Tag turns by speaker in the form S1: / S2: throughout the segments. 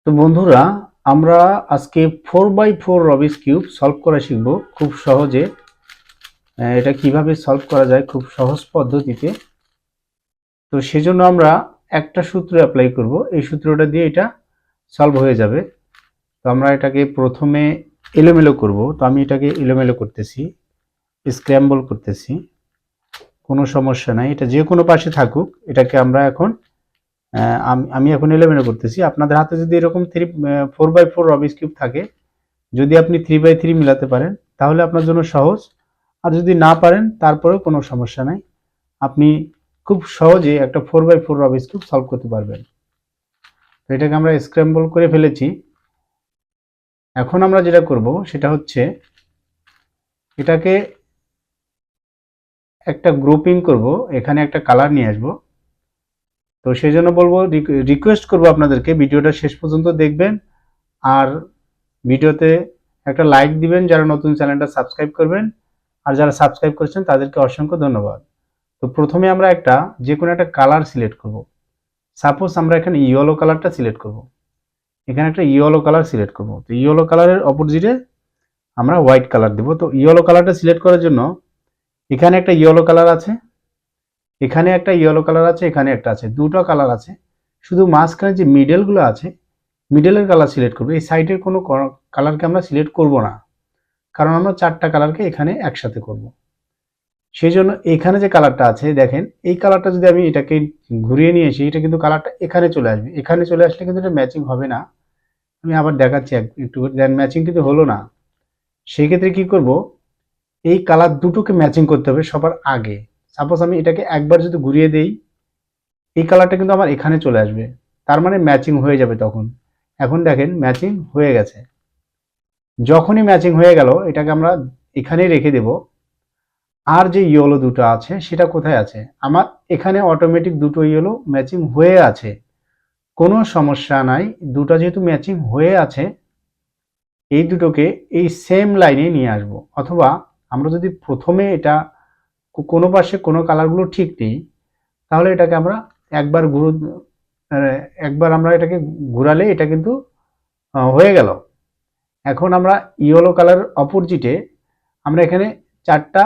S1: তো বন্ধুরা, আমরা আজকে 4x4 রবিক্স কিউব সলভ করা শিখব খুব সহজে। এটা কিভাবে সলভ করা যায় খুব সহজ পদ্ধতিতে। তো সেজন্য আমরা একটা সূত্র অ্যাপ্লাই করব, এই সূত্রটা দিয়ে এটা সলভ হয়ে যাবে। তো আমরা এটাকে প্রথমে এলোমেলো করব। তো আমি এটাকে এলোমেলো করতেছি, স্ক্র্যাম্বল করতেছি, কোনো সমস্যা নাই, এটা যে কোনো পাশে থাকুক। এটাকে আমরা এখন আমি এখন এলোমেলো করতেছি। আপনাদের হাতে যদি এরকম 4x4 রবিক্স কিউব থাকে, যদি আপনি 3x3 মিলাতে পারেন তাহলে আপনার জন্য সহজ, আর যদি না পারেন তারপরেও কোনো সমস্যা নাই, আপনি খুব সহজে একটা 4x4 রবিক্স কিউব সলভ করতে পারবেন। তো এটাকে আমরা স্ক্র্যাম্বল করে ফেলেছি। এখন আমরা যেটা করব সেটা হচ্ছে এটাকে একটা গ্রুপিং করব, এখানে একটা কালার নিয়ে আসব। তো সেই জন্য বলবো, রিকোয়েস্ট করব আপনাদেরকে ভিডিওটা শেষ পর্যন্ত দেখবেন, আর ভিডিওতে একটা লাইক দিবেন যারা নতুন চ্যানেলটা সাবস্ক্রাইব করবেন, আর যারা সাবস্ক্রাইব করেছেন তাদেরকে অসংখ্য ধন্যবাদ। তো প্রথমে আমরা যে কোনো একটা কালার সিলেক্ট করব। সাপোজ আমরা এখানে ইয়েলো কালারটা সিলেক্ট করব, এখানে একটা ইয়েলো কালার সিলেক্ট করব। তো ইয়েলো কালারের অপোজিটে আমরা হোয়াইট কালার দেব। তো ইয়েলো কালারটা সিলেক্ট করার জন্য এখানে একটা ইয়েলো কালার আছে, এখানে একটা ইয়েলো কালার আছে, এখানে একটা আছে, দুটো কালার আছে। শুধু মাঝখানে যে মিডলগুলো আছে, মিডলের কালার সিলেক্ট করবো। এই সাইডের কোনো কালারকে আমরা সিলেক্ট করব না, কারণ আমরা চারটা কালারকে এখানে একসাথে করব। সেই জন্য এখানে যে কালারটা আছে দেখেন, এই কালারটা যদি আমি এটাকে ঘুরিয়ে নিয়ে আসি, এটা কিন্তু কালারটা এখানে চলে আসবে। এখানে চলে আসলে কিন্তু এটা ম্যাচিং হবে না। আমি আবার দেখাচ্ছি একটু, দেন ম্যাচিং কিন্তু হলো না। সেই ক্ষেত্রে কি করব, এই কালার দুটোকে ম্যাচিং করতে হবে সবার আগে। সাপোজ আমি এটাকে একবার যদি ঘুরিয়ে দেই, এই কালারটা কিন্তু আমার এখানে চলে আসবে, তার মানে ম্যাচিং হয়ে যাবে তখন। এখন দেখেন ম্যাচিং হয়ে গেছে। যখনই ম্যাচিং হয়ে গেল, এটাকে আমরা এখানেই রেখে দেব। আর যে ইয়েলো দুটো আছে সেটা কোথায় আছে, আমার এখানে অটোমেটিক দুটো ইয়েলো ম্যাচিং হয়ে আছে, কোনো সমস্যা নাই। দুটো যেহেতু ম্যাচিং হয়ে আছে, এই দুটোকে এই সেম লাইনে নিয়ে আসব। অথবা আমরা যদি প্রথমে এটা কোনো পাশে কোনো কালারগুলো ঠিক নেই, তাহলে এটাকে আমরা একবার একবার আমরা এটাকে ঘুরালে এটা কিন্তু হয়ে গেল। এখন আমরা ইয়েলো কালার অপোজিটে আমরা এখানে চারটা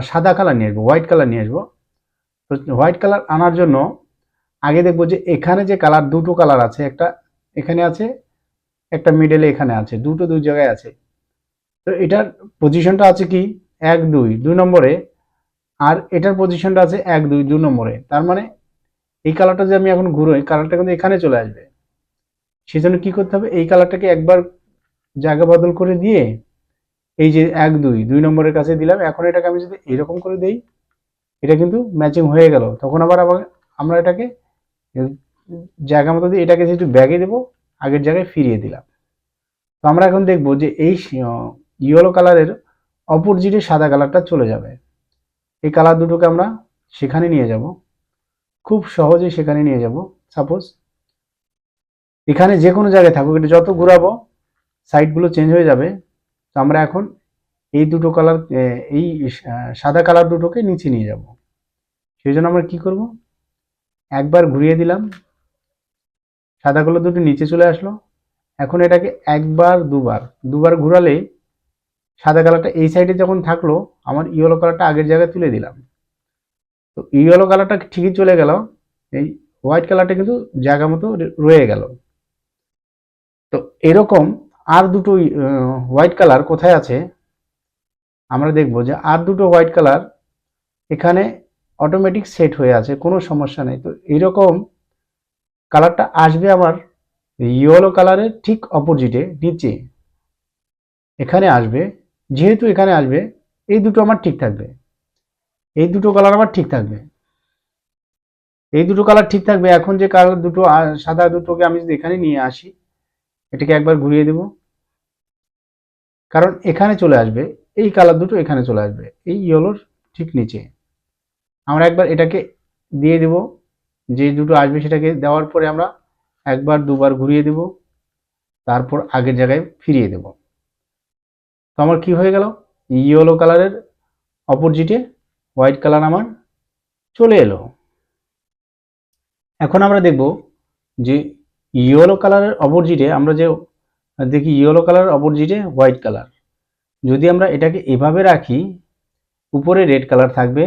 S1: সাদা কালার নিয়ে আসবো, হোয়াইট কালার নিয়ে আসবো। তো হোয়াইট কালার আনার জন্য আগে দেখবো যে এখানে যে কালার, দুটো কালার আছে, একটা এখানে আছে, একটা মিডলে এখানে আছে, দুটো দুই জায়গায় আছে। তো এটার পজিশনটা আছে কি 1 2 2 নম্বরে, আর এটার পজিশনটা আছে 1 2 2 নম্বরে। তার মানে এই কালারটা যে আমি এখন ঘুরোই, কালারটা কিন্তু এখানে চলে আসবে। সেই জন্য কি করতে হবে, এই কালারটাকে একবার জায়গা বদল করে দিয়ে এই যে 1 2 2 নম্বরের কাছে দিলাম। এখন এটাকে আমি যদি এরকম করে দেই, এটা কিন্তু ম্যাচিং হয়ে গেল। তখন আবার আমরা এটাকে জায়গা মতো দিয়ে এটাকে যেহেতু ব্যাগে দেবো, আগের জায়গায় ফিরিয়ে দিলাম। তো আমরা এখন দেখবো যে এই ইয়েলো কালারের অপোজিটে সাদা কালারটা চলে যাবে। এই কালার দুটোকে আমরা সেখানে নিয়ে যাব, খুব সহজেই সেখানে নিয়ে যাব। সাপোজ এখানে যে কোনো জায়গায় থাকুক, এটা যত ঘুরাবো সাইডগুলো চেঞ্জ হয়ে যাবে। তো আমরা এখন এই দুটো কালার, এই সাদা কালার দুটোকে নিচে নিয়ে যাব। সেই জন্য আমরা কি করব, একবার ঘুরিয়ে দিলাম, সাদা কালার দুটো নিচে চলে আসলো। এখন এটাকে একবার দুবার দুবার ঘুরালেই সাদা কালারটা এই সাইডে যখন থাকলো, আমার ইয়েলো কালারটা আগের জায়গায় তুলে দিলাম। তো ইয়েলো কালারটা ঠিকই চলে গেল, এই হোয়াইট কালারটা কিন্তু জায়গা মতো রয়ে গেল। তো এরকম আর দুটো হোয়াইট কালার কোথায় আছে, আমরা দেখব যে আর দুটো হোয়াইট কালার এখানে অটোমেটিক সেট হয়ে আছে, কোনো সমস্যা নেই। তো এইরকম কালারটা আসবে আমার ইয়েলো কালারের ঠিক অপোজিটে নিচে, এখানে আসবে। যেহেতু এখানে আসবে, এই দুটো আমার ঠিক থাকবে, এই দুটো কালার আমার ঠিক থাকবে, এই দুটো কালার ঠিক থাকবে। এখন যে কালার দুটো সাদা দুটোকে আমি যদি এখানে নিয়ে আসি, এটাকে একবার ঘুরিয়ে দেব, কারণ এখানে চলে আসবে, এই কালার দুটো এখানে চলে আসবে এই ইয়েলোর ঠিক নিচে। আমরা একবার এটাকে দিয়ে দেব, যে দুটো আসবে সেটাকে দেওয়ার পরে আমরা একবার দুবার ঘুরিয়ে দেব, তারপর আগের জায়গায় ফিরিয়ে দেব। তো আমার কি হয়ে গেল, ইয়েলো কালারের অপোজিটে হোয়াইট কালার আমার চলে এলো। এখন আমরা দেখব যে ইয়েলো কালারের অপোজিটে আমরা যে দেখি ইয়েলো কালারের অপোজিটে হোয়াইট কালার, যদি আমরা এটাকে এভাবে রাখি, উপরে রেড কালার থাকবে,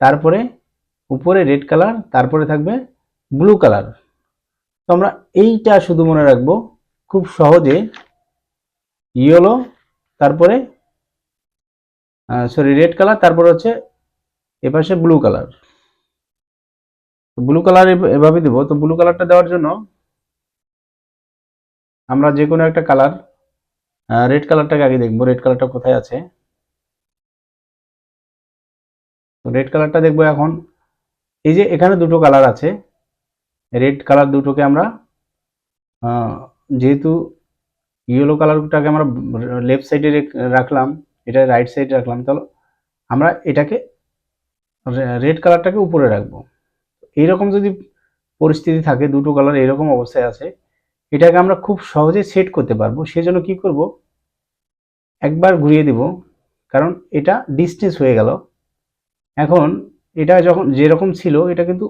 S1: তারপরে উপরে রেড কালার, তারপরে থাকবে ব্লু কালার। তো আমরা এইটা শুধু মনে রাখবো খুব সহজে, ইয়েলো তারপরে রেড কালার, তারপরে হচ্ছে এপাশে ব্লু কালার। ব্লু কালার এভাবে দেবো। তো ব্লু কালারটা দেওয়ার জন্য আমরা যে কোনো একটা কালার, রেড কালারটাকে আগে দেখবো, রেড কালারটা কোথায় আছে। তো রেড কালারটা দেখবো এখন, এই যে এখানে দুটো কালার আছে, রেড কালার দুটোকে আমরা যেহেতু ইয়েলো কালারটাকে আমরা লেফট সাইডে রাখলাম, এটা রাইট সাইডে রাখলাম, তাহলে আমরা এটাকে রেড কালারটাকে উপরে রাখবো। এইরকম যদি পরিস্থিতি থাকে, দুটো কালার এরকম অবস্থায় আছে, এটাকে আমরা খুব সহজে সেট করতে পারবো। সেজন্য কি করব, একবার ঘুরিয়ে দিব, কারণ এটা ডিসটেন্স হয়ে গেল। এখন এটা যখন যেরকম ছিল, এটা কিন্তু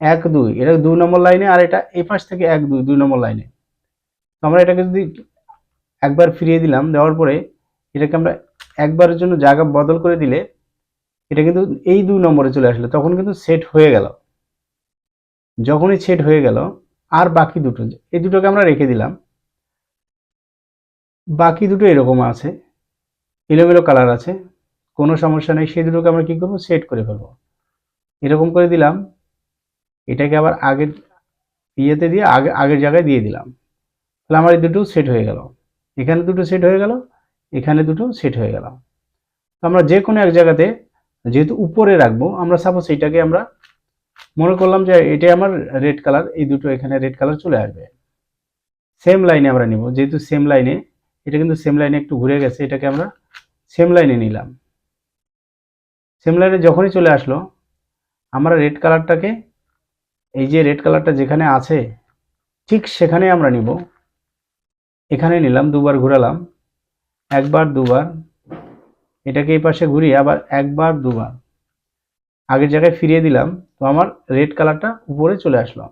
S1: 1 2, এটা 2 নম্বর লাইনে, আর এটা এই পাশ থেকে 1 2, 2 নম্বর লাইনে। তো আমরা এটাকে যদি একবার ফিরিয়ে দিলাম, দেওয়ার পরে এটাকে আমরা একবারের জন্য জায়গা বদল করে দিলে এটা কিন্তু এই 2 নম্বরে চলে আসলো, তখন কিন্তু সেট হয়ে গেল। যখনই সেট হয়ে গেল, আর বাকি দুটো, এই দুটোকে আমরা রেখে দিলাম, বাকি দুটো এরকম আছে, এলোমেলো কালার আছে, কোনো সমস্যা নেই। সেই দুটোকে আমরা কি করবো, সেট করে ফেলবো। এরকম করে দিলাম, এটাকে আবার আগের ইয়েতে দিয়ে আগের জায়গায় দিয়ে দিলাম, তাহলে আমার এই দুটো সেট হয়ে গেল। এখানে দুটো সেট হয়ে গেল, এখানে দুটো সেট হয়ে গেল। আমরা যে কোনো এক জায়গাতে যেহেতু উপরে রাখবো, আমরা সাপোজ এটাকে আমরা মনে করলাম যে এটাই আমার রেড কালার, এই দুটো এখানে রেড কালার চলে আসবে। সেম লাইনে আমরা নিব, যেহেতু সেম লাইনে, এটা কিন্তু সেম লাইনে একটু ঘুরে গেছে, এটাকে আমরা সেম লাইনে নিলাম। সেম লাইনে যখনই চলে আসলো, আমরা রেড কালারটাকে, এই যে রেড কালারটা যেখানে আছে ঠিক সেখানে আমরা নিব। এখানে নিলাম, দুবার ঘোরালাম, একবার দুবার, এটাকে এই পাশে ঘুরিয়ে আবার একবার দুবার আগের জায়গায় ফিরিয়ে দিলাম। তো আমার রেড কালারটা উপরে চলে আসলো।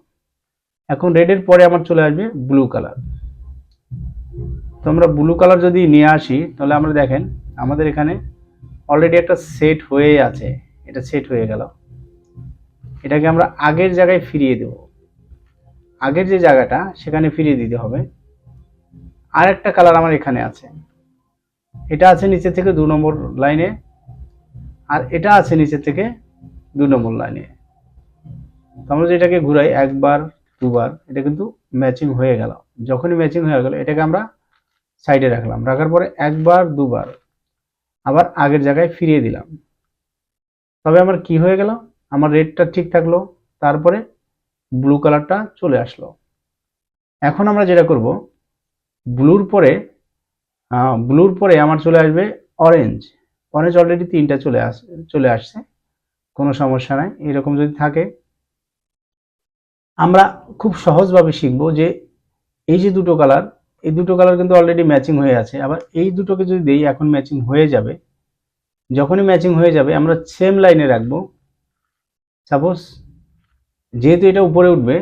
S1: এখন রেডের পরে আমার চলে আসবে ব্লু কালার। তো আমরা ব্লু কালার যদি নিয়ে আসি, তাহলে আমরা দেখেন আমাদের এখানে অলরেডি একটা সেট হয়ে আছে, এটা সেট হয়ে গেল। এটাকে আমরা আগের জায়গায় ফিরিয়ে দেব, আগের যে জায়গাটা সেখানে ফিরিয়ে দিতে হবে। আর একটা কালার আমার এখানে আছে, এটা আছে নিচে থেকে 2 নম্বর লাইনে, আর এটা আছে নিচে থেকে 2 নম্বর লাইনে। তো আমরা যেটাকে ঘুরাই একবার দুবার, এটা কিন্তু ম্যাচিং হয়ে গেল। যখনই ম্যাচিং হয়ে গেল, এটাকে আমরা সাইডে রাখলাম, রাখার পরে একবার দুবার আবার আগের জায়গায় ফিরিয়ে দিলাম। তবে আমার কি হয়ে গেল, আমার রেডটা ঠিক থাকলো, তারপরে ব্লু কালারটা চলে আসলো। এখন আমরা যেটা করব, ব্লুর পরে আমার চলে আসবে অরেঞ্জ। অরেঞ্জ অলরেডি 3টা চলে আসছে, কোনো সমস্যা নাই। এরকম যদি থাকে, আমরা খুব সহজভাবে শিখবো যে এই যে দুটো কালার, এই দুটো কালার কিন্তু অলরেডি ম্যাচিং হয়ে আছে। আবার এই দুটোকে যদি দেই, এখন ম্যাচিং হয়ে যাবে। যখনই ম্যাচিং হয়ে যাবে, আমরা সেম লাইনে রাখবো। সাপোজ যেহেতু এটা উপরে উঠবে,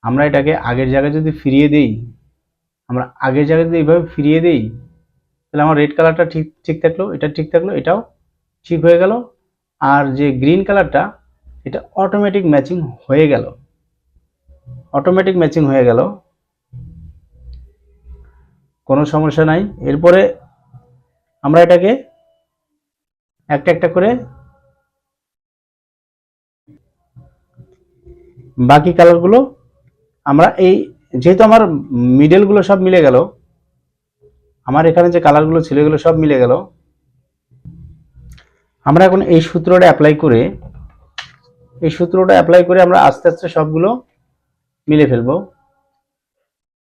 S1: আমরা এটাকে আগের জায়গায় যদি ফিরিয়ে দেই, আমরা আগের জায়গায় যদি এইভাবে ফিরিয়ে দেই, তাহলে আমার রেড কালারটা ঠিক থাকলো, এটা ঠিক থাকলো, এটাও ঠিক হয়ে গেল। আর যে গ্রিন কালারটা, এটা অটোমেটিক ম্যাচিং হয়ে গেল, অটোমেটিক ম্যাচিং হয়ে গেল, কোনো সমস্যা নাই। এরপরে আমরা এটাকে একটা একটা করে বাকি কালারগুলো আমরা এই, যেহেতু আমার মিডলগুলো সব মিলে গেল, আমার এখানে যে কালারগুলো ছিল এগুলো সব মিলে গেল, আমরা এখন এই সূত্রটা অ্যাপ্লাই করে আমরা আস্তে আস্তে সবগুলো মিলে ফেলবো।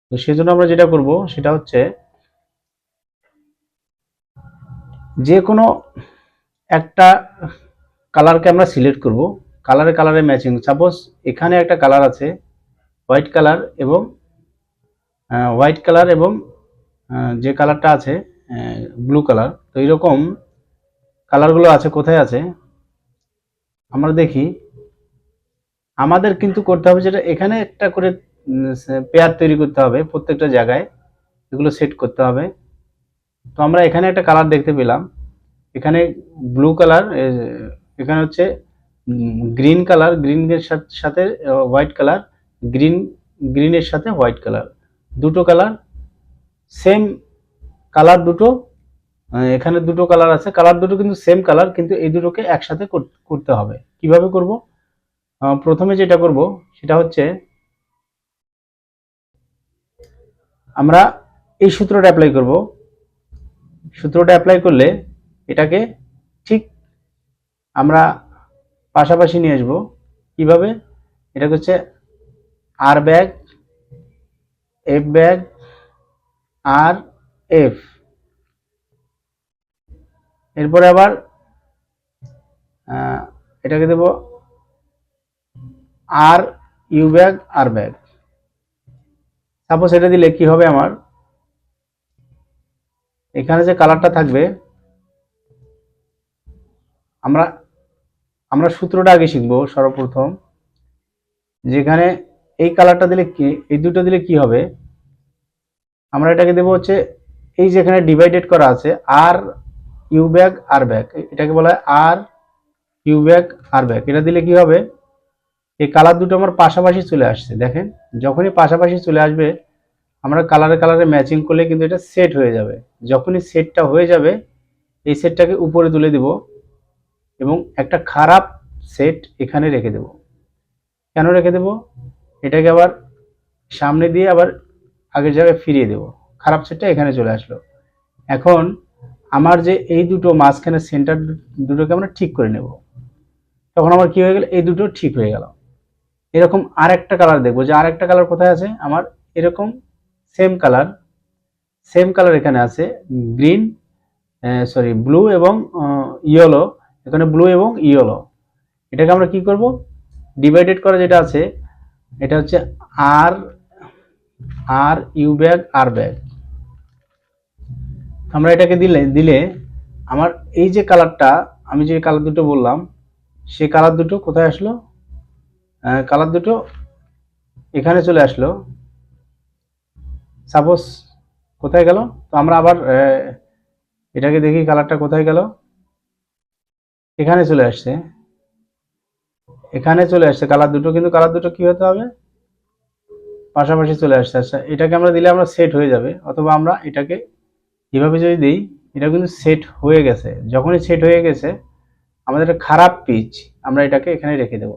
S1: তো সেজন্য আমরা যেটা করব সেটা হচ্ছে, যে কোনো একটা কালারকে আমরা সিলেক্ট করব, কালারে ম্যাচিং। সাপোজ এখানে একটা কালার আছে হোয়াইট কালার এবং যে কালারটা আছে ব্লু কালার। তো এইরকম কালারগুলো আছে, কোথায় আছে আমরা দেখি। আমাদের কিন্তু করতে হবে যেটা, এখানে একটা করে পেয়ার তৈরি করতে হবে প্রত্যেকটা জায়গায়, এগুলো সেট করতে হবে। তো আমরা এখানে একটা কালার দেখতে পেলাম, এখানে ব্লু কালার, এখানে হচ্ছে গ্রিন কালার, গ্রিনের সাথে হোয়াইট কালার, গ্রিন গ্রিনের সাথে হোয়াইট কালার, দুটো কালার সেম কালার, দুটো এখানে দুটো কালার আছে, কালার দুটো কিন্তু সেম কালার, কিন্তু এই দুটোকে একসাথে করতে হবে। কিভাবে করব? প্রথমে যেটা করব সেটা হচ্ছে আমরা এই সূত্রটা অ্যাপ্লাই করব। সূত্রটা অ্যাপ্লাই করলে এটাকে ঠিক আমরা পাশাপাশি নিয়ে আসবো। কিভাবে? এটা হচ্ছে R bag, F bag, R F, এরপরে আবার এটাকে দেব R U bag, R bag. Suppose এটা দিলে কি হবে, আমার এখানে যে কালারটা থাকবে, আমরা আমরা সূত্রটা আগে শিখবো সর্বপ্রথম। যেখানে এই কালারটা দিলে কি, এই দুটো দিলে কি হবে, আমরা এটাকে দেবো হচ্ছে এই যেখানে ডিভাইডেড করা আছে R U bag, R back, এটাকে বলা হয় R U bag, R back. এটা দিলে কি হবে, এই কালার দুটো আমার পাশাপাশি চলে আসছে। দেখেন, যখনই পাশাপাশি চলে আসবে, আমরা কালারে কালারে ম্যাচিং করলে কিন্তু এটা সেট হয়ে যাবে। যখনই সেটটা হয়ে যাবে, এই সেটটাকে উপরে তুলে দেব এবং একটা খারাপ সেট এখানে রেখে দেব। কেন রেখে দেব? এটাকে আবার সামনে দিয়ে আবার আগের জায়গায় ফিরিয়ে দেব, খারাপ সেটটা এখানে চলে আসলো। এখন আমার যে এই দুটো মাঝখানে সেন্টার দুটোকে আমরা ঠিক করে নেব। তখন আমার কি হয়ে গেল, এই দুটো ঠিক হয়ে গেল। এরকম আরেকটা কালার দেখবো, যে আরেকটা কালার কোথায় আছে আমার, এরকম সেম কালার, সেম কালার এখানে আছে, গ্রিন, সরি ব্লু এবং ইয়েলো, এখানে ব্লু এবং ইয়েলো। এটাকে আমরা কি করব, ডিভাইডেড করা যেটা আছে, এটা হচ্ছে আর R U bag, R bag. আমরা এটাকে দিলে আমার এই যে কালারটা, আমি যে কালার দুটো বললাম, সেই কালার দুটো কোথায় আসলো, কালার দুটো এখানে চলে আসলো। সাপোজ কোথায় গেল, তো আমরা আবার এটাকে দেখি কালারটা কোথায় গেল, এখানে চলে আসছে, এখানে চলে আসছে কালার দুটো, কিন্তু কালার দুটো কি হতে হবে, পাশাপাশি চলে আসছে। আচ্ছা, এটাকে আমরা দিলে আমরা সেট হয়ে যাবে, অথবা আমরা এটাকে এভাবে যদি দিই, এটা কিন্তু সেট হয়ে গেছে। যখনই সেট হয়ে গেছে, আমাদের খারাপ পিচ আমরা এটাকে এখানে রেখে দেব,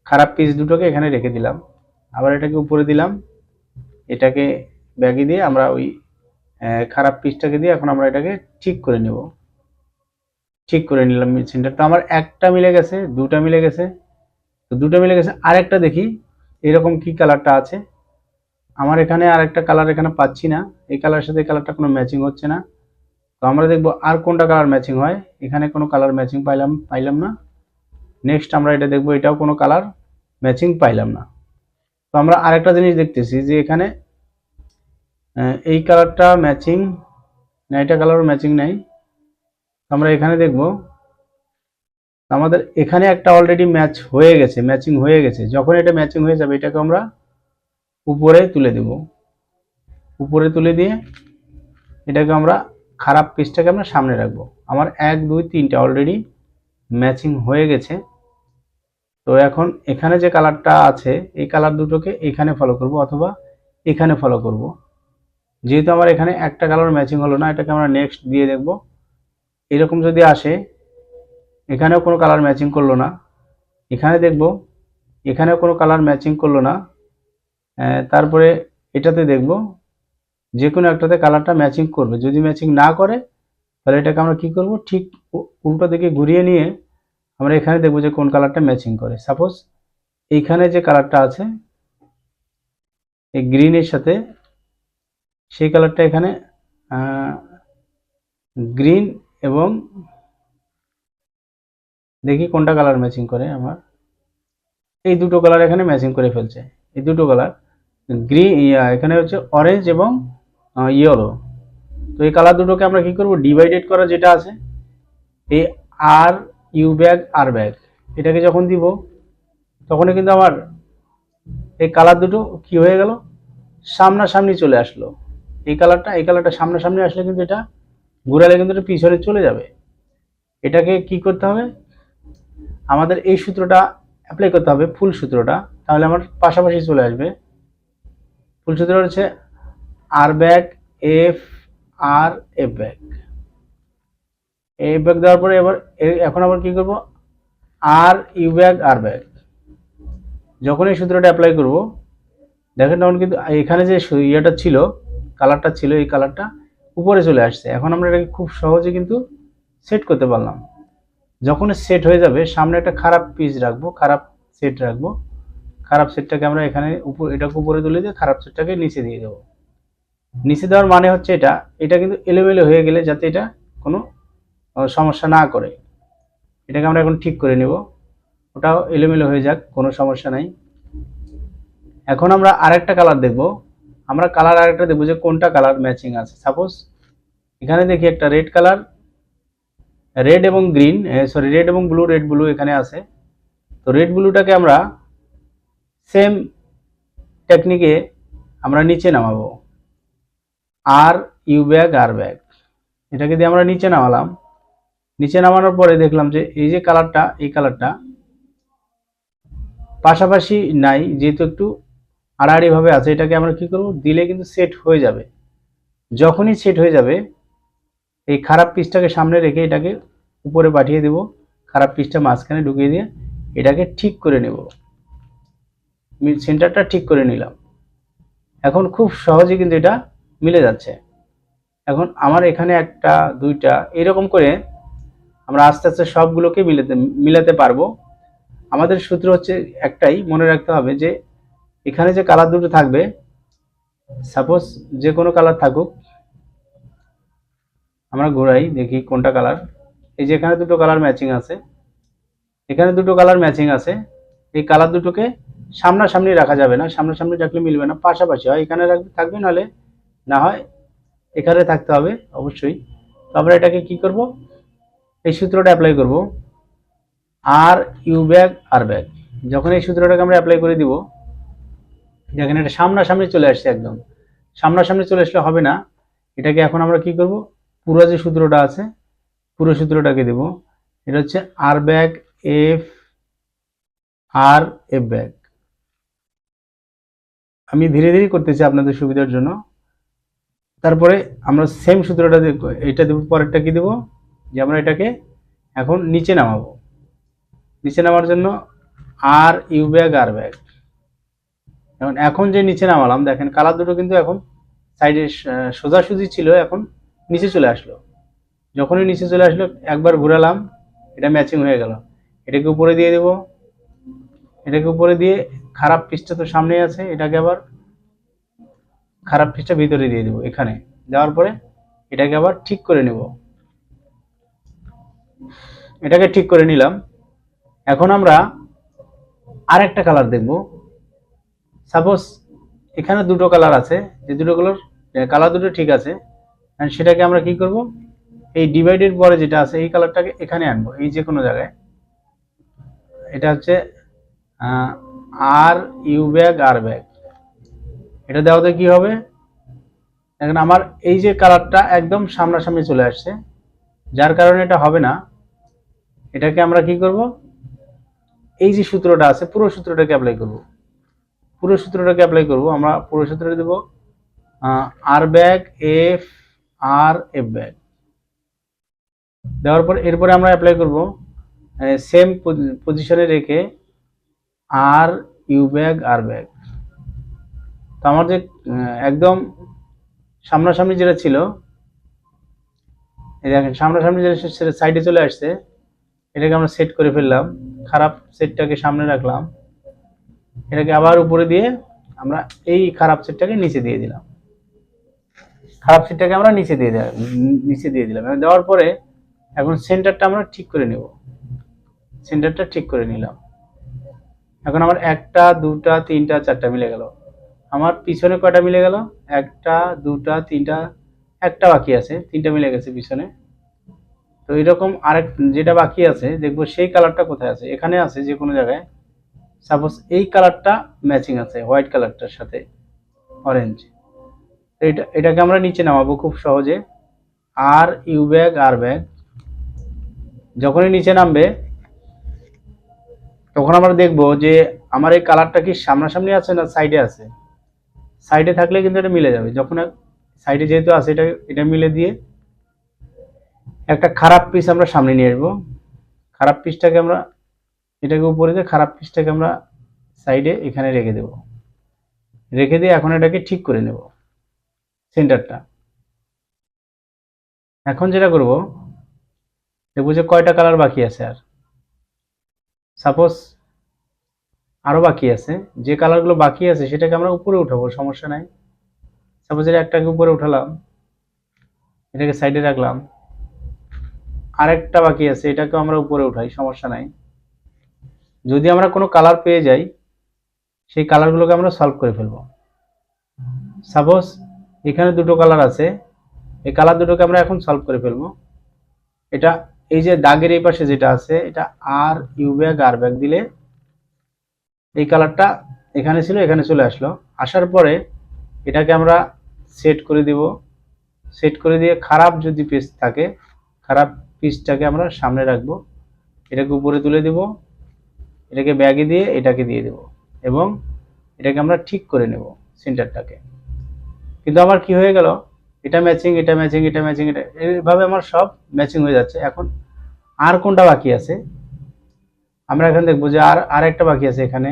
S1: খারাপ পিচ দুটোকে এখানে রেখে দিলাম, আবার এটাকে উপরে দিলাম, এটাকে ব্যাগে দিয়ে আমরা ওই খারাপ পিচটাকে দিয়ে এখন আমরা এটাকে ঠিক করে নেব। ঠিক করে নিলাম সেন্টার। তো আমার একটা মিলে গেছে, দুটা মিলে গেছে, তো দুটো মিলে গেছে। আরেকটা দেখি এরকম কি কালারটা আছে, আমার এখানে আরেকটা কালার এখানে পাচ্ছি না, এই কালারের সাথে এই কালারটা কোনো ম্যাচিং হচ্ছে না। তো আমরা দেখবো আর কোনটা কালার ম্যাচিং হয়, এখানে কোনো কালার ম্যাচিং পাইলাম না। নেক্সট আমরা এটা দেখবো, এটাও কোনো কালার ম্যাচিং পাইলাম না। তো আমরা আরেকটা জিনিস দেখতেছি যে এখানে এই কালারটা ম্যাচিং না, এটা কালার ম্যাচিং নাই। আমরা এখানে দেখবো আমাদের এখানে একটা অলরেডি ম্যাচ হয়ে গেছে, ম্যাচিং হয়ে গেছে। যখন এটা ম্যাচিং হয়ে যাবে, এটাকে আমরা উপরে তুলে দেব, উপরে তুলে দিয়ে এটাকে আমরা খারাপ পিসটাকে আমরা সামনে রাখবো। আমার 1 2 3টা অলরেডি ম্যাচিং হয়ে গেছে। তো এখন এখানে যে কালারটা আছে, এই কালার দুটোকে এখানে ফলো করব অথবা এখানে ফলো করব। যেহেতু আমার এখানে একটা কালার ম্যাচিং হলো না, এটাকে আমরা নেক্সট দিয়ে দেখব। এরকম যদি আসে, এখানেও কোনো কালার ম্যাচিং করলো না, এখানে দেখব, এখানেও কোনো কালার ম্যাচিং করলো না, তারপরে এটাতে দেখব, যে কোনো একটাতে কালারটা ম্যাচিং করবে। যদি ম্যাচিং না করে, তাহলে এটাকে আমরা কি করব, ঠিক উল্টো দিকে ঘুরিয়ে নিয়ে আমরা এখানে দেখব যে কোন কালারটা ম্যাচিং করে। সাপোজ এইখানে যে কালারটা আছে, এই গ্রিনের সাথে সেই কালারটা এখানে গ্রিন, এবং দেখি কোনটা কালার ম্যাচিং করে। আমার এই দুটো কালার এখানে ম্যাচিং করে ফেলছে, এই দুটো কালার গ্রিন, এখানে হচ্ছে অরেঞ্জ এবং ইয়েলো। তো এই কালার দুটোকে আমরা কি করব, ডিভাইডেড করা যেটা আছে, এই R U bag, R back, এটাকে যখন দিব, তখনই কিন্তু আমার এই কালার দুটো কি হয়ে গেল, সামনাসামনি চলে আসলো। এই কালারটা সামনাসামনি আসলে কিন্তু এটা ঘুরালে কিন্তু এটা পিছনে চলে যাবে। এটাকে কি করতে হবে, আমাদের এই সূত্রটা অ্যাপ্লাই করতে হবে, ফুল সূত্রটা, তাহলে আমার পাশাপাশি চলে আসবে। ফুল সূত্র হচ্ছে R back F R F back. F back দেওয়ার পরে এখন আবার কি করব, R U back R back. যখন এই সূত্রটা অ্যাপ্লাই করব, দেখেন তখন কিন্তু এখানে যে ইয়েটা ছিল, কালারটা ছিল, এই কালারটা উপরে চলে আসছে। এখন আমরা এটাকে খুব সহজে কিন্তু সেট করতে পারলাম। যখন সেট হয়ে যাবে, সামনে একটা খারাপ পিস রাখবো, খারাপ সেট রাখবো। খারাপ সেটটাকে আমরা এখানে এটাকে উপরে তুলে দিয়ে খারাপ সেটটাকে নিচে দিয়ে দেবো। নিচে দেওয়ার মানে হচ্ছে এটা কিন্তু এলোমেলো হয়ে গেলে যাতে এটা কোনো সমস্যা না করে, এটাকে আমরা এখন ঠিক করে নেব। ওটাও এলোমেলো হয়ে যাক, কোনো সমস্যা নাই। এখন আমরা আরেকটা কালার দেখব। আমরা কালার আরেকটা দেখবো যে কোনটা কালার ম্যাচিং আছে। সাপোজ এখানে দেখি একটা রেড কালার, রেড এবং গ্রিন, সরি রেড এবং ব্লু, রেড ব্লু এখানে আছে। তো রেড ব্লুটাকে আমরা সেম টেকনিকে আমরা নিচে নামাবো, R U bag R back. এটাকে দিয়ে আমরা নিচে নামালাম। নিচে নামানোর পরে দেখলাম যে এই যে কালারটা, এই কালারটা পাশাপাশি নাই, যেহেতু একটু আড়াআড়ি ভাবে আছে, এটাকে আমরা কি করব, দিলে কিন্তু সেট হয়ে যাবে। যখনই সেট হয়ে যাবে, এই খারাপ পিসটাকে সামনে রেখে এটাকে উপরে পাঠিয়ে দেব, খারাপ পিসটা মাঝখানে ঢুকিয়ে দিয়ে এটাকে ঠিক করে নেব। সেন্টারটা ঠিক করে নিলাম। এখন খুব সহজে কিন্তু এটা মিলে যাচ্ছে। এখন আমার এখানে একটা দুইটা এরকম করে আমরা আস্তে আস্তে সবগুলোকে মিলাতে পারবো। আমাদের সূত্র হচ্ছে একটাই, মনে রাখতে হবে যে এখানে যে কালার দুটো থাকবে, সাপোজ যে কোনো কালার থাকুক, আমরা ঘোরাই দেখি কোনটা কালার। এই যে এখানে দুটো কালার ম্যাচিং আছে, এখানে দুটো কালার ম্যাচিং আছে। এই কালার দুটোকে সামনাসামনি রাখা যাবে না, সামনাসামনি রাখলে মিলবে না, পাশাপাশি হয় এখানে থাকবে, নাহলে না হয় এখানে থাকতে হবে অবশ্যই। তো আমরা এটাকে কি করব, এই সূত্রটা অ্যাপ্লাই করব, R U bag R back. যখন এই সূত্রটাকে আমরা অ্যাপ্লাই করে দিব, দেখেন এটা সামনাসামনি চলে আসছে, একদম সামনাসামনি চলে আসলে হবে না। এটাকে এখন আমরা কি করব, পুরো যে সূত্রটা আছে পুরো সূত্রটাকে দেব। এটা হচ্ছে R bag F R F bag. আমি ধীরে ধীরে করতেছি আপনাদের সুবিধার জন্য। তারপরে আমরা সেম সূত্রটা দেখব, এটা দেব, পরেরটা কি দেব, যে আমরা এটাকে এখন নিচে নামাবো। নিচে নামার জন্য R U bag R back. এখন যে নিচে নামালাম, দেখেন কালার দুটো কিন্তু এখন সাইডে সোজাসুজি ছিল, এখন নিচে চলে আসলো। যখনই নিচে চলে আসলো, একবার ঘুরালাম, এটা ম্যাচিং হয়ে গেল। এটাকে উপরে দিয়ে দেব, এটাকে উপরে দিয়ে খারাপ পিসটা তো সামনেই আছে, এটাকে আবার খারাপ পিসটা ভিতরে দিয়ে দেবো। এখানে দেওয়ার পরে এটাকে আবার ঠিক করে নেব। এটাকে ঠিক করে নিলাম। এখন আমরা আরেকটা কালার দেখব। সাপোজ এখানে দুটো কালার আছে, যে দুটো কালার দুটো ঠিক আছে, সেটাকে আমরা কি করব, এই ডিভাইডের পরে যেটা আছে এই কালারটাকে এখানে আনবো, এই যে কোনো জায়গায়। এটা হচ্ছে R U bag R back. এটা দেওয়াতে কি হবে, এখন আমার এই যে কালারটা একদম সামনাসামনি চলে আসছে, যার কারণে এটা হবে না। এটাকে আমরা কি করব, এই যে সূত্রটা আছে পুরো সূত্রটাকে অ্যাপ্লাই করব। পুরো সূত্রটাকে অ্যাপ্লাই করব, আমরা পুরো সূত্রটা দেব R bag F R F back. দেওয়ার পর এরপরে আমরা অ্যাপ্লাই করব সেম পজিশনে রেখে R U bag R back. তো আমার যে একদম সামনাসামনি যেটা ছিল, এই দেখেন সামনাসামনি যেটা সেটা সাইডে চলে আসছে। এটাকে আমরা সেট করে ফেললাম, খারাপ সেটটাকে সামনে রাখলাম, এটাকে আবার উপরে দিয়ে আমরা এই খারাপ সেটটাকে নিচে দিয়ে দিলাম। খারাপ সেটটাকে আমরা নিচে দিয়ে দিলাম। দেওয়ার পরে এখন সেন্টারটা আমরা ঠিক করে নেব। সেন্টারটা ঠিক করে নিলাম। এখন আমার একটা দুটা তিনটা চারটা মিলে গেল। আমার পিছনে কয়টা মিলে গেল, একটা দুটা তিনটা, একটা বাকি আছে, তিনটা মিলে গেছে পিছনে। তো এরকম আরেক যেটা বাকি আছে দেখবো সেই কালারটা কোথায় আছে, এখানে আছে যে কোনো জায়গায়। সাপোজ এই কালারটা ম্যাচিং আছে হোয়াইট কালারটার সাথে অরেঞ্জ, এটাকে আমরা নিচে নামাবো খুব সহজে। R U bag R back, যখনই নিচে নামবে তখন আমরা দেখবো যে আমার এই কালারটা কি সামনাসামনি আছে না সাইডে আছে। সাইডে থাকলে কিন্তু এটা মিলে যাবে। যখন সাইডে যেহেতু আছে, এটা মিলে দিয়ে একটা খারাপ পিস আমরা সামনে নিয়ে আসবো। খারাপ পিসটাকে আমরা এটাকে উপরে দিয়ে খারাপ পিসটাকে আমরা সাইডে এখানে রেখে দেব। রেখে দিয়ে এখন এটাকে ঠিক করে নেব সেন্টারটা। এখন যেটা করব, দেখবো যে কয়টা কালার বাকি আছে। আর সাপোজ আরো বাকি আছে, যে কালারগুলো বাকি আছে সেটাকে আমরা উপরে উঠাবো, সমস্যা নাই। সাপোজ এটা একটাকে উপরে উঠালাম, এটাকে সাইডে রাখলাম। আরেকটা বাকি আছে, এটাকে আমরা উপরে উঠাই, সমস্যা নাই। যদি আমরা কোনো কালার পেয়ে যাই, সেই কালারগুলোকে আমরা সলভ করে ফেলবো। সাপোজ এখানে দুটো কালার আছে, এই কালার দুটোকে আমরা এখন সলভ করে ফেলবো। এটা এই যে দাগের এই পাশে যেটা আছে, এটা R U bag R back দিলে এই কালারটা এখানে ছিল, এখানে চলে আসলো। আসার পরে এটাকে আমরা সেট করে দিব। সেট করে দিয়ে খারাপ যদি পিস থাকে, খারাপ পিসটাকে আমরা সামনে রাখবো, এটাকে উপরে তুলে দিব, এটাকে ব্যাগে দিয়ে এটাকে দিয়ে দেব এবং এটাকে আমরা ঠিক করে নেব সেন্টারটাকে। কিন্তু আমার কি হয়ে গেল, এটা ম্যাচিং, এটা ম্যাচিং, এটা ম্যাচিং, এটা এইভাবে আমার সব ম্যাচিং হয়ে যাচ্ছে। এখন আর কোনটা বাকি আছে আমরা এখানে দেখবো যে আর একটা বাকি আছে, এখানে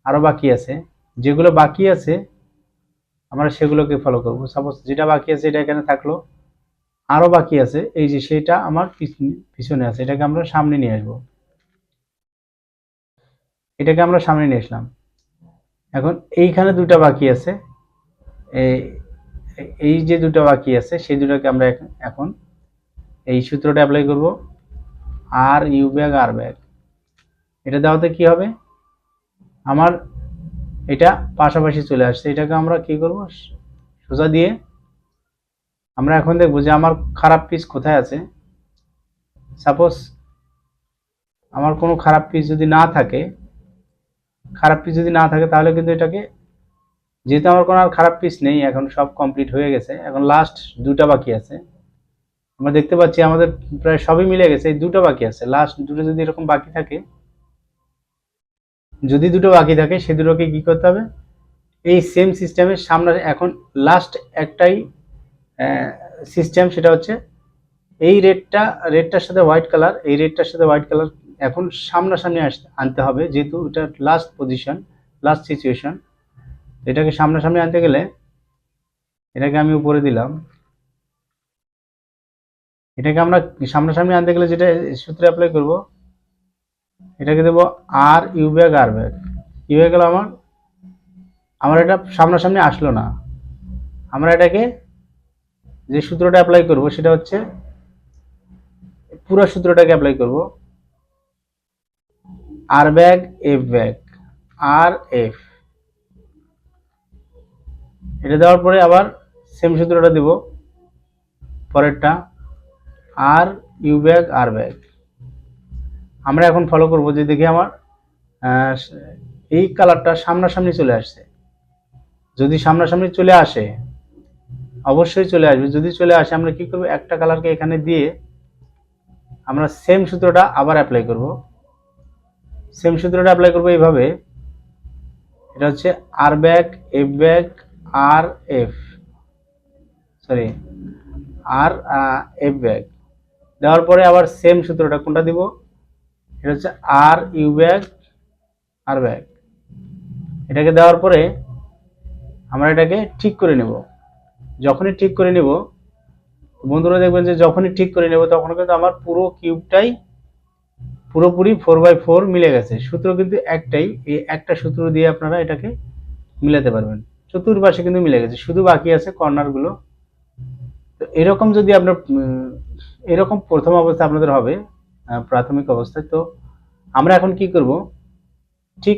S1: আরো বাকি আছে। যেগুলো বাকি আছে আমরা সেগুলোকে ফলো করব। সাপোজ যেটা বাকি আছে এটা এখানে থাকলো, আরো বাকি আছে এই যে সেটা আমার পিছনে আছে, এটাকে আমরা সামনে নিয়ে আসবো। এটাকে আমরা সামনে নিয়ে আসলাম। এখন এইখানে দুটা বাকি আছে, এই যে দুটো বাকি আছে সেই দুটোকে আমরা এখন এই সূত্রটা অ্যাপ্লাই করব। R U bag R back, এটা দেওয়াতে কি হবে, আমার এটা পাশাপাশি চলে আসছে। এটাকে আমরা কি করব, সোজা দিয়ে আমরা এখন দেখবো যে আমার খারাপ পিস কোথায় আছে। সাপোজ আমার কোনো খারাপ পিস যদি না থাকে, তাহলে কিন্তু এটাকে, যেহেতু আমার কোনো আর খারাপ পিস নেই, এখন সব কমপ্লিট হয়ে গেছে, এখন লাস্ট দুটা বাকি আছে। আমরা দেখতে পাচ্ছি আমাদের প্রায় সবই মিলে গেছে, এই দুটো বাকি আছে। লাস্ট দুটো যদি এরকম বাকি থাকে, সেই দুটোকে কি করতে হবে, এই সেম সিস্টেমের সামনে এখন লাস্ট একটাই সিস্টেম, সেটা হচ্ছে এই রেডটার সাথে হোয়াইট কালার, এই রেডটার সাথে হোয়াইট কালার এখন সামনাসামনি আনতে হবে, যেহেতু এটা লাস্ট পজিশন, লাস্ট সিচুয়েশন। এটাকে সামনাসামনি আনতে গেলে এটাকে আমি উপরে দিলাম। এটাকে আমরা সামনাসামনি আনতে গেলে যেটা সূত্র অ্যাপ্লাই করব, এটাকে দেবো R U bag R back. কি হয়ে গেল, আমার এটা সামনাসামনি আসলো না। আমরা এটাকে যে সূত্রটা অ্যাপ্লাই করব সেটা হচ্ছে পুরো সূত্রটাকে অ্যাপ্লাই করব। R bag F bag, R F, এটা দেওয়ার পরে আবার সেম সূত্রটা দিব পরেরটা, R U bag R bag. আমরা এখন ফলো করব যে দেখি আমার এই কালারটা সামনাসামনি চলে আসছে। যদি সামনাসামনি চলে আসে, অবশ্যই চলে আসবে, যদি চলে আসে আমরা কি করব, একটা কালারকে এখানে দিয়ে আমরা সেম সূত্রটা আবার অ্যাপ্লাই করব। সেম সূত্রটা অ্যাপ্লাই করব এইভাবে, এটা হচ্ছে R bag F bag R F, sorry R F back. দেওয়ার পরে আবার সেম সূত্রটা কোনটা দিব, এটা হচ্ছে R U bag R back. এটাকে দেওয়ার পরে আমরা এটাকে ঠিক করে নেব। যখনই ঠিক করে নেব, বন্ধুরা দেখবেন যে যখনই ঠিক করে নেব তখন কিন্তু আমার পুরো কিউবটাই পুরোপুরি 4x4 মিলে গেছে। সূত্র কিন্তু একটাই, এই একটা সূত্র দিয়ে আপনারা এটাকে মিলাতে পারবেন। চতুর্পাশে কিন্তু মিলে গেছে, শুধু বাকি আছে কর্নারগুলো। তো এরকম যদি আপনার এরকম প্রথম অবস্থা আপনাদের হবে প্রাথমিক অবস্থায়, তো আমরা এখন কি করব, ঠিক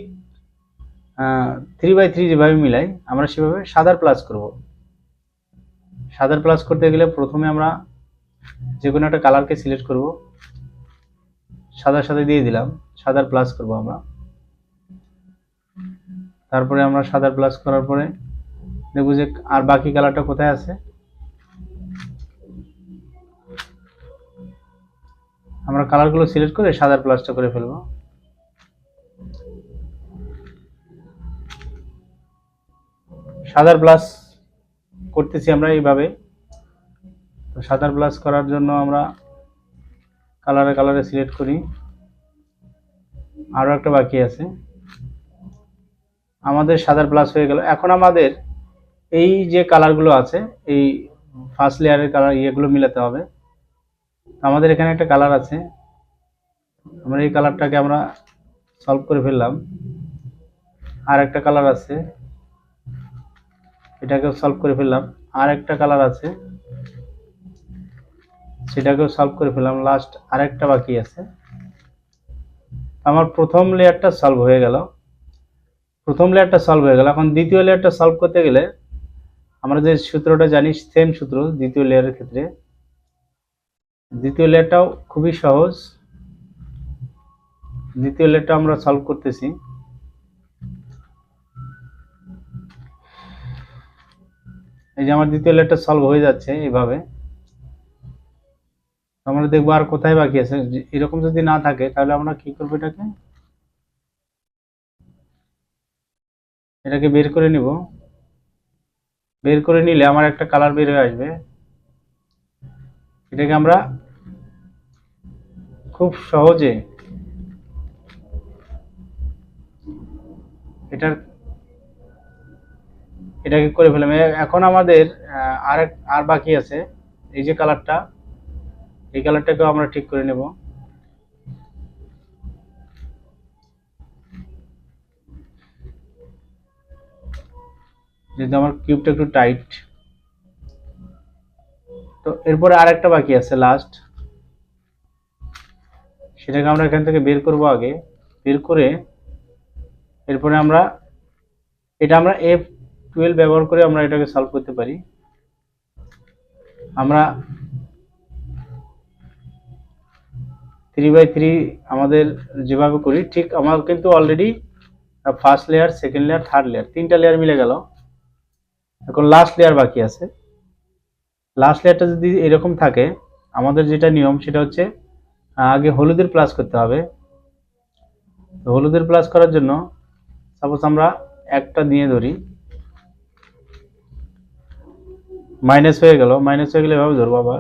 S1: 3x3 যেভাবে মিলাই আমরা সেভাবে সাদার প্লাস করব। সাদার প্লাস করতে গেলে প্রথমে আমরা যে কোনো একটা কালারকে সিলেক্ট করব, সাদার সাথে দিয়ে দিলাম, সাদার প্লাস করব আমরা। তারপরে আমরা সাদা প্লাস করার পরে দেখব যে আর বাকি কালারটা কোথায় আছে। আমরা কালারগুলো সিলেক্ট করে সাদা প্লাসটা করে ফেলব। সাদা প্লাস করতেছি আমরা এইভাবে। তো সাদা প্লাস করার জন্য আমরা কালারে সিলেক্ট করি। আরও একটা বাকি আছে, আমাদের সাদা প্লাস হয়ে গেল। এখন আমাদের এই যে কালারগুলো আছে, এই ফার্স্ট লেয়ারের কালার ইয়েগুলো মিলাতে হবে। আমাদের এখানে একটা কালার আছে, আমরা এই কালারটাকে আমরা সলভ করে ফেললাম। আর একটা কালার আছে, এটাকেও সলভ করে ফেললাম। আর একটা কালার আছে, সেটাকেও সলভ করে ফেললাম। লাস্ট আরেকটা বাকি আছে। আমার প্রথম লেয়ারটা সলভ হয়ে গেল। এখন দ্বিতীয় লেয়ারটা সলভ করতে গেলে আমরা যে সূত্রটা জানি, সেম সূত্র দ্বিতীয় লেয়ারের ক্ষেত্রে। দ্বিতীয় লেয়ারটাও খুবই সহজ। দ্বিতীয় লেয়ারটা আমরা সলভ করতেছি। এই যে আমার দ্বিতীয় লেয়ারটা সলভ হয়ে যাচ্ছে এইভাবে। আমরা দেখবো আর কোথায় বাকি আছে। এরকম যদি না থাকে তাহলে আমরা কি করবো, এটাকে বের করে নিব। বের করে নিলে আমার একটা কালার বের হয়ে আসবে। এটাকে আমরা খুব সহজে এটাকে করে ফেললাম। এখন আমাদের আর বাকি আছে এই যে কালারটা, এই কালারটাকেও আমরা ঠিক করে নেব। যেহেতু আমার কিউবটা একটু টাইট, তো এরপরে আর একটা বাকি আছে লাস্ট, সেটাকে আমরা এখান থেকে বের করব। আগে বের করে এরপরে আমরা আমরা F12 ব্যবহার করে আমরা এটাকে সলভ করতে পারি। আমরা 3/3 আমাদের যেভাবে করি ঠিক আমার কিন্তু already first layer, second layer, third layer, তিনটা লেয়ার মিলে গেল। এখন লাস্ট লেয়ার বাকি আছে। লাস্ট লেয়ারটা যদি এরকম থাকে, আমাদের যেটা নিয়ম সেটা হচ্ছে আগে হলুদের প্লাস করতে হবে। তো হলুদের প্লাস করার জন্য সাপোজ আমরা একটা দিয়ে ধরি, মাইনাস হয়ে গেল এভাবে ধরবো আবার।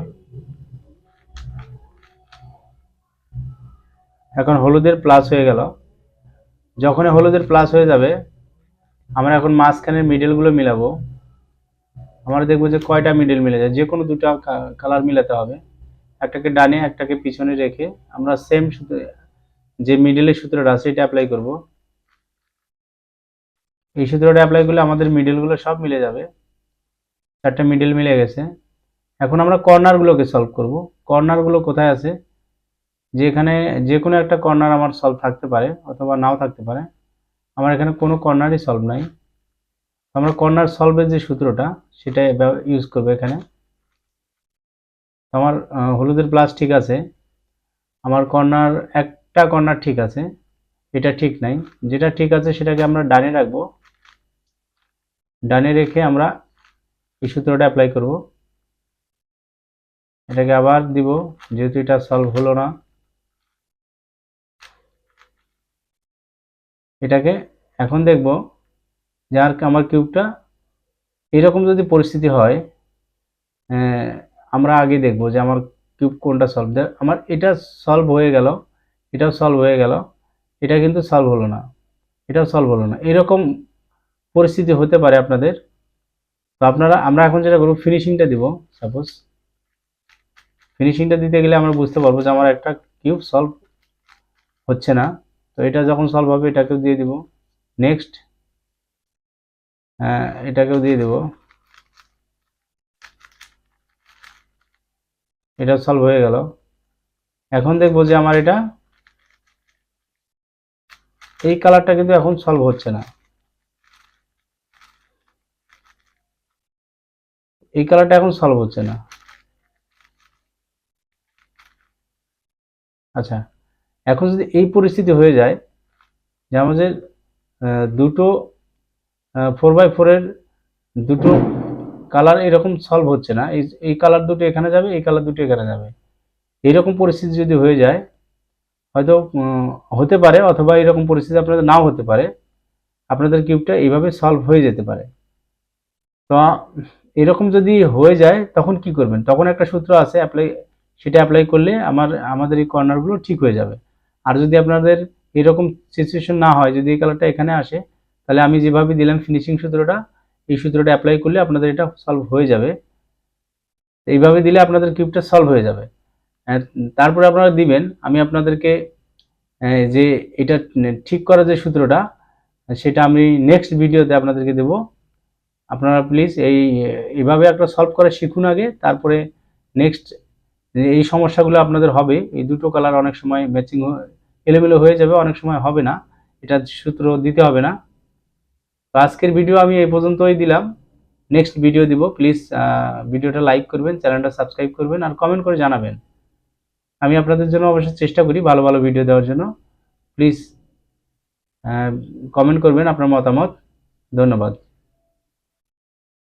S1: এখন হলুদের প্লাস হয়ে গেল। যখনই হলুদের প্লাস হয়ে যাবে, আমরা এখন মাঝখানের মিডলগুলো মিলাবো। আমরা দেখবো যে কয়টা মিডল মিলে যায়। যে কোনো দুটো কালার মিলাতে হবে, একটাকে ডানে একটাকে পিছনে রেখে আমরা সেম সূত্র, যে মিডলের সূত্রটা আছে এটা অ্যাপ্লাই করব। এই সূত্রটা অ্যাপ্লাই করলে আমাদের মিডলগুলো সব মিলে যাবে। চারটা মিডল মিলে গেছে। এখন আমরা কর্নারগুলোকে সলভ করব। কর্নারগুলো কোথায় আছে, যেখানে যে কোনো একটা কর্নার আমার সলভ থাকতে পারে অথবা নাও থাকতে পারে। আমার এখানে কোনো কর্নারই সলভ নাই। আমরা কর্নার সলভের যে সূত্রটা সেটা ইউজ করবো এখানে। আমার হলুদের প্লাস ঠিক আছে, আমার কর্নার একটা কর্নার ঠিক আছে, এটা ঠিক নাই। যেটা ঠিক আছে সেটাকে আমরা ডানে রাখবো। ডানে রেখে আমরা এই সূত্রটা অ্যাপ্লাই করব। এটাকে আবার দিব, যেহেতু এটা সলভ হলো না। এটাকে এখন দেখব যে আর আমার কিউবটা এরকম যদি পরিস্থিতি হয়, আমরা আগে দেখব যে আমার কিউব কোনটা সলভ। আমার এটা সলভ হয়ে গেল, এটাও সলভ হয়ে গেল, এটা কিন্তু সলভ হলো না, এটাও সলভ হলো না। এরকম পরিস্থিতি হতে পারে আপনাদের। তো আমরা এখন যেটা করব, ফিনিশিংটা দিব। সাপোজ ফিনিশিংটা দিতে গেলে আমরা বুঝতে পারবো যে আমার একটা কিউব সলভ হচ্ছে না। তো এটা যখন সলভ হবে এটাকেও দিয়ে দিব। নেক্সট, এটাকেও দিয়ে দেব। এটা সলভ হয়ে গেল। এখন দেখবো যে আমার এই কালারটা কিন্তু এখন সলভ হচ্ছে না। এই কালারটা এখন সলভ হচ্ছে না। আচ্ছা, এখন যদি এই পরিস্থিতি হয়ে যায় যে আমাদের দুটো 4x4 এর দুটো কালার এরকম সলভ হচ্ছে না, এই কালার দুটো এখানে যাবে, এই কালার দুটো এখানে যাবে, এরকম পরিস্থিতি যদি হয়ে যায়, হয়তো হতে পারে, অথবা এরকম পরিস্থিতি আপনাদের নাও হতে পারে, আপনাদের কিউবটা এইভাবে সলভ হয়ে যেতে পারে। তো এরকম যদি হয়ে যায় তখন কি করবেন, তখন একটা সূত্র আছে সেটা অ্যাপ্লাই করলে আমাদের এই কর্নারগুলো ঠিক হয়ে যাবে। আর যদি আপনাদের এরকম সিচুয়েশন না হয়, যদি এই কালারটা এখানে আসে, তাহলে আমি যেভাবে দিলাম ফিনিশিং সূত্রটা, এই সূত্রটা অ্যাপ্লাই করলে আপনাদের এটা সলভ হয়ে যাবে। এইভাবে দিলে আপনাদের কিউবটা সলভ হয়ে যাবে। তারপরে আপনারা দিবেন, আমি আপনাদেরকে যে এটা ঠিক করার যে সূত্রটা, সেটা আমি নেক্সট ভিডিওতে আপনাদেরকে দেব। আপনারা প্লিজ এইভাবে একটা সলভ করা শিখুন আগে, তারপরে নেক্সট এই সমস্যাগুলো আপনাদের হবে। এই দুটো কালার অনেক সময় ম্যাচিং এলোমেলো হয়ে যাবে, অনেক সময় হবে না, এটা সূত্র দিতে হবে না। তো আজকের ভিডিও আমি এই পর্যন্তই দিলাম, নেক্সট ভিডিও দিব। প্লিজ ভিডিওটা লাইক করবেন, চ্যানেলটা সাবস্ক্রাইব করবেন, আর কমেন্ট করে জানাবেন। আমি আপনাদের জন্য অবশ্যই চেষ্টা করি ভালো ভালো ভিডিও দেওয়ার জন্য। প্লিজ কমেন্ট করবেন আপনার মতামত। ধন্যবাদ।